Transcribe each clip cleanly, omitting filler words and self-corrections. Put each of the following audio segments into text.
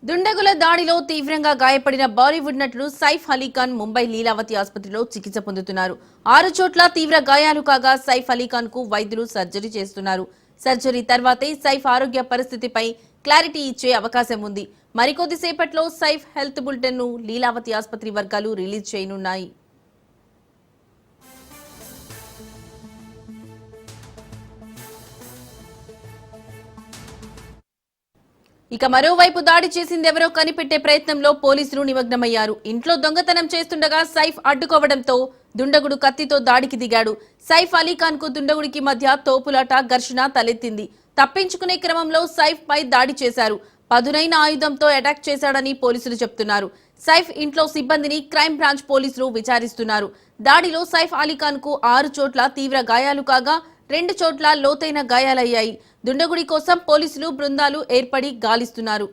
దుండగుల దాడిలో తీవ్రంగా గాయపడిన బాలీవుడ్ నటుడు సైఫ్ అలీఖాన్ ముంబై లీలావతి ఆసుపత్రిలో చికిత్స పొందుతున్నారు. 6 చోట్ల తీవ్ర గాయాలు కాగా సైఫ్ అలీఖాన్ కు వైద్యులు సర్జరీ చేస్తున్నారు. సర్జరీ తర్వాతే సైఫ్ ఆరోగ్య పరిస్థితిపై క్లారిటీ ఇచ్చే అవకాశం ఉంది. మరికొద్ది సేపట్లో సైఫ్ హెల్త్ బులెటిన్ ను లీలావతి ఆసుపత్రి వర్గాలు రిలీజ్ చేయనున్నాయి. ఇక మరోవైపు దాడి చేసిందెవరో కనిపెట్టే ప్రయత్నంలో పోలీసులు నిమగ్నమయ్యారు. ఇంట్లో దొంగతనం చేస్తుండగా సైఫ్ అడ్డుకోవడంతో దుండగుడు కత్తితో దాడికి దిగాడు. సైఫ్ అలీఖాన్ కు దుండగుడికి మధ్య తోపులాట ఘర్షణ తలెత్తింది. తప్పించుకునే క్రమంలో సైఫ్ పై దాడి చేశారు. పదునైన ఆయుధంతో అటాక్ చేశాడని పోలీసులు చెప్తున్నారు. సైఫ్ ఇంట్లో సిబ్బందిని క్రైమ్ బ్రాంచ్ పోలీసులు విచారిస్తున్నారు. దాడిలో సైఫ్ అలీఖాన్ కు 6 చోట్ల తీవ్ర గాయాలు కాగా 2 చోట్ల లోతైన గాయాలయ్యాయి. దుండగుడి కోసం పోలీసులు బృందాలు ఏర్పడి గాలిస్తున్నారు.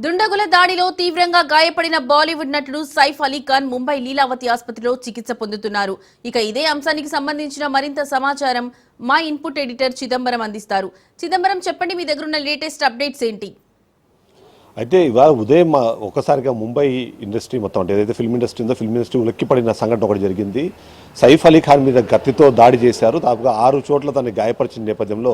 దుండగుల దాడిలో తీవ్రంగా గాయపడిన బాలీవుడ్ నటుడు సైఫ్ అలీఖాన్ ముంబై లీలావతి ఆసుపత్రిలో చికిత్స పొందుతున్నారు. ఇక ఇదే అంశానికి సంబంధించిన మరింత సమాచారం మా ఇన్పుట్ ఎడిటర్ చిదంబరం అందిస్తారు. చిదంబరం, చెప్పండి, మీ దగ్గర ఉన్న లేటెస్ట్ అప్డేట్స్ ఏంటి? అయితే ఇవాళ ఉదయం ఒక్కసారిగా ముంబై ఇండస్ట్రీ మొత్తం అంటే ఏదైతే ఫిల్మ్ ఇండస్ట్రీ ఉందో ఫిల్మ్ ఇండస్ట్రీ ఉలిక్కిపడిన సంఘటన ఒకటి జరిగింది. సైఫ్ అలీఖాన్ మీద కత్తితో దాడి చేశారు. దాదాపుగా 6 చోట్ల తనని గాయపరిచిన నేపథ్యంలో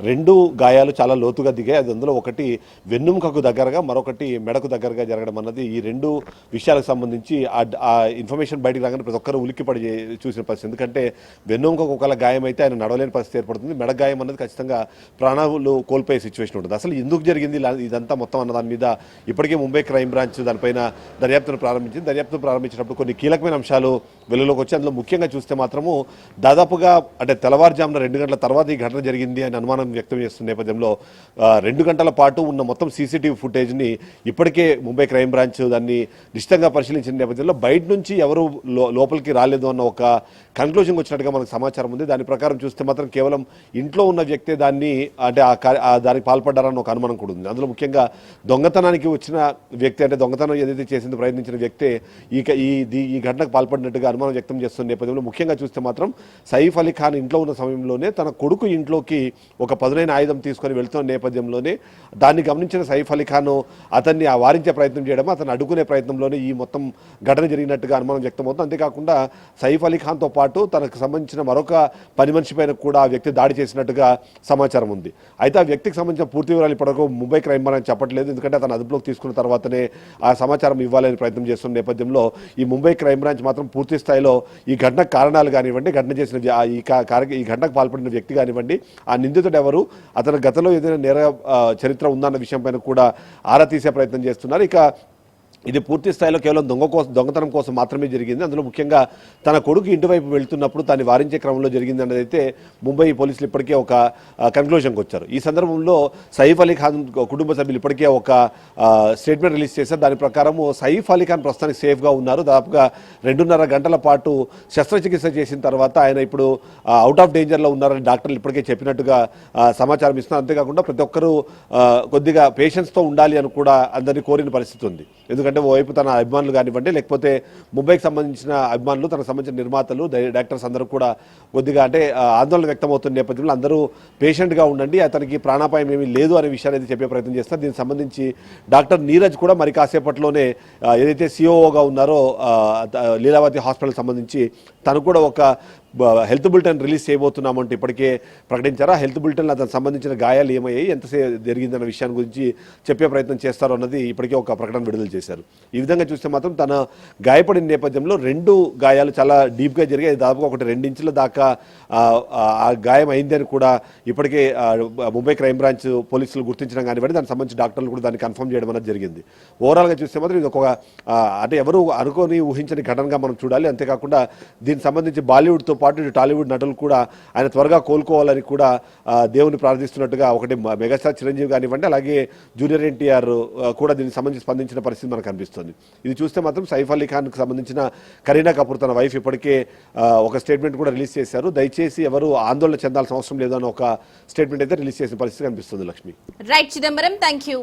2 గాయాలు చాలా లోతుగా దిగాయి. అది అందులో ఒకటి వెన్నుముకకు దగ్గరగా, మరొకటి మెడకు దగ్గరగా జరగడం అన్నది ఈ 2 విషయాలకు సంబంధించి ఆ ఇన్ఫర్మేషన్ బయటకు రాగానే ప్రతి ఒక్కరు ఉలిక్కిపడి చూసిన పరిస్థితి. ఎందుకంటే వెన్నుముకకు ఒకవేళ గాయం అయితే ఆయన నడవలేని పరిస్థితి ఏర్పడుతుంది. మెడ గాయం అన్నది ఖచ్చితంగా ప్రాణాలు కోల్పోయే సిచ్యువేషన్ ఉంటుంది. అసలు ఎందుకు జరిగింది ఇదంతా మొత్తం అన్న దాని మీద ఇప్పటికే ముంబై క్రైమ్ బ్రాంచ్ దానిపైన దర్యాప్తును ప్రారంభించింది. దర్యాప్తును ప్రారంభించినప్పుడు కొన్ని కీలకమైన అంశాలు వెలుగులోకి వచ్చి అందులో ముఖ్యంగా చూస్తే మాత్రము దాదాపుగా అంటే తెల్లవారుజామున 2 గంటల తర్వాత ఈ ఘటన జరిగింది అని అనుమానం వ్యక్తం చేస్తున్న నేపథ్యంలో 2 గంటల పాటు ఉన్న మొత్తం సీసీటీవీ ఫుటేజ్ని ఇప్పటికే ముంబై క్రైమ్ బ్రాంచ్ దాన్ని నిశ్చితంగా పరిశీలించిన నేపథ్యంలో బయట నుంచి ఎవరు లోపలికి రాలేదు అన్న ఒక కన్క్లూజన్కి వచ్చినట్టుగా మనకు సమాచారం ఉంది. దాని ప్రకారం చూస్తే మాత్రం కేవలం ఇంట్లో ఉన్న వ్యక్తే దాన్ని అంటే దానికి పాల్పడ్డారన్న ఒక అనుమానం కూడా ఉంది. అందులో ముఖ్యంగా దొంగతనానికి వచ్చిన వ్యక్తి అంటే దొంగతనం ఏదైతే చేసిందో ప్రయత్నించిన వ్యక్తే ఈ ఘటనకు పాల్పడినట్టుగా అనుమానం వ్యక్తం చేస్తున్న నేపథ్యంలో ముఖ్యంగా చూస్తే మాత్రం సైఫ్ అలీఖాన్ ఇంట్లో ఉన్న సమయంలోనే తన కొడుకు ఇంట్లోకి ఒక పదునైన ఆయుధం తీసుకొని వెళ్తున్న నేపథ్యంలోనే దాన్ని గమనించిన సైఫ్ అలీఖాన్ అతన్ని వారించే ప్రయత్నం చేయడం, అతను అడ్డుకునే ప్రయత్నంలోనే ఈ మొత్తం ఘటన జరిగినట్టుగా అనుమానం వ్యక్తమవుతుంది. అంతేకాకుండా సైఫ్ అలీఖాన్తో పాటు తనకు సంబంధించిన మరొక పని మనిషి పైన కూడా ఆ వ్యక్తి దాడి చేసినట్టుగా సమాచారం ఉంది. అయితే ఆ వ్యక్తికి సంబంధించిన పూర్తి వివరాలు ఇప్పటివరకు ముంబై క్రైమ్ బ్రాంచ్ చెప్పట్లేదు. ఎందుకంటే అతను అదుపులోకి తీసుకున్న తర్వాతనే ఆ సమాచారం ఇవ్వాలని ప్రయత్నం చేస్తున్న నేపథ్యంలో ఈ ముంబై క్రైమ్ బ్రాంచ్ మాత్రం పూర్తి స్థాయిలో ఈ ఘటన కారణాలు కానివ్వండి, ఘటన చేసిన ఈ ఘటనకు పాల్పడిన వ్యక్తి కానివ్వండి, ఆ నిందితుడు ఎవరు, అతని గతంలో ఏదైనా నేర చరిత్ర ఉందన్న విషయం పైన కూడా ఆరా తీసే ప్రయత్నం చేస్తున్నారు. ఇక ఇది పూర్తి స్థాయిలో కేవలం దొంగతనం కోసం మాత్రమే జరిగింది. అందులో ముఖ్యంగా తన కొడుకు ఇంటివైపు వెళ్తున్నప్పుడు దాన్ని వారించే క్రమంలో జరిగింది అన్నది అయితే ముంబై పోలీసులు ఇప్పటికే ఒక కన్క్లూజన్కి వచ్చారు. ఈ సందర్భంలో సైఫ్ అలీఖాన్ కుటుంబ సభ్యులు ఇప్పటికే ఒక స్టేట్మెంట్ రిలీజ్ చేశారు. దాని ప్రకారము సైఫ్ అలీఖాన్ ప్రస్తుతానికి సేఫ్గా ఉన్నారు. దాదాపుగా 2.5 గంటల పాటు శస్త్రచికిత్స చేసిన తర్వాత ఆయన ఇప్పుడు అవుట్ ఆఫ్ డేంజర్లో ఉన్నారని డాక్టర్లు ఇప్పటికే చెప్పినట్టుగా సమాచారం ఇస్తున్నారు. అంతేకాకుండా ప్రతి ఒక్కరూ కొద్దిగా పేషెన్స్తో ఉండాలి అని కూడా అందరినీ కోరిన పరిస్థితి ఉంది. ఎందుకంటే ఓవైపు తన అభిమానులు కానివ్వండి, లేకపోతే ముంబైకి సంబంధించిన అభిమానులు, తనకు సంబంధించిన నిర్మాతలు, డైరెక్టర్స్ అందరూ కూడా కొద్దిగా అంటే ఆందోళన వ్యక్తమవుతున్న నేపథ్యంలో అందరూ పేషెంట్గా ఉండండి, అతనికి ప్రాణాపాయం ఏమీ లేదు అనే విషయాన్ని అయితే చెప్పే ప్రయత్నం చేస్తారు. దీనికి సంబంధించి డాక్టర్ నీరజ్ కూడా మరి కాసేపట్లోనే ఏదైతే సిఓఓగా ఉన్నారో లీలావతి హాస్పిటల్ సంబంధించి తను కూడా ఒక హెల్త్ బులెటిన్ రిలీజ్ చేయబోతున్నామంటే ఇప్పటికే ప్రకటించారు. ఆ హెల్త్ బులెటిన్లో అతనికి సంబంధించిన గాయాలు ఏమయ్యాయి, ఎంతసేపు జరిగిందన్న విషయాన్ని గురించి చెప్పే ప్రయత్నం చేస్తారు అన్నది ఇప్పటికే ఒక ప్రకటన విడుదల చేశారు. ఈ విధంగా చూస్తే మాత్రం తన గాయపడిన నేపథ్యంలో 2 గాయాలు చాలా డీప్గా జరిగాయి. దాదాపుగా 1-2 ఇంచుల దాకా ఆ గాయం అయిందని కూడా ఇప్పటికే ముంబై క్రైమ్ బ్రాంచ్ పోలీసులు గుర్తించడం కానివ్వండి, దానికి సంబంధించి డాక్టర్లు కూడా దాన్ని కన్ఫర్మ్ చేయడం అనేది జరిగింది. ఓవరాల్గా చూస్తే మాత్రం ఇది ఒక అంటే ఎవరు అనుకోని ఊహించని ఘటనగా మనం చూడాలి. అంతేకాకుండా దీనికి సంబంధించి బాలీవుడ్తో పాటు ఇటు టాలీవుడ్ నటులు కూడా ఆయన త్వరగా కోలుకోవాలని కూడా దేవుని ప్రార్థిస్తున్నట్టుగా ఒకటి మెగాస్టార్ చిరంజీవి కానివ్వండి, అలాగే జూనియర్ ఎన్టీఆర్ కూడా దీనికి సంబంధించి స్పందించిన పరిస్థితి మనకు కనిపిస్తుంది. ఇది చూస్తే మాత్రం సైఫ్ అలీ ఖాన్కి సంబంధించిన కరీనా కపూర్ తన వైఫ్ ఇప్పటికే ఒక స్టేట్మెంట్ కూడా రిలీజ్ చేశారు. దయచేసి ఎవరు ఆందోళన చెందాల్సిన అవసరం లేదు అని ఒక స్టేట్మెంట్ అయితే రిలీజ్ చేసిన పరిస్థితి కనిపిస్తుంది. Lakshmi. Right Chidambaram, thank you.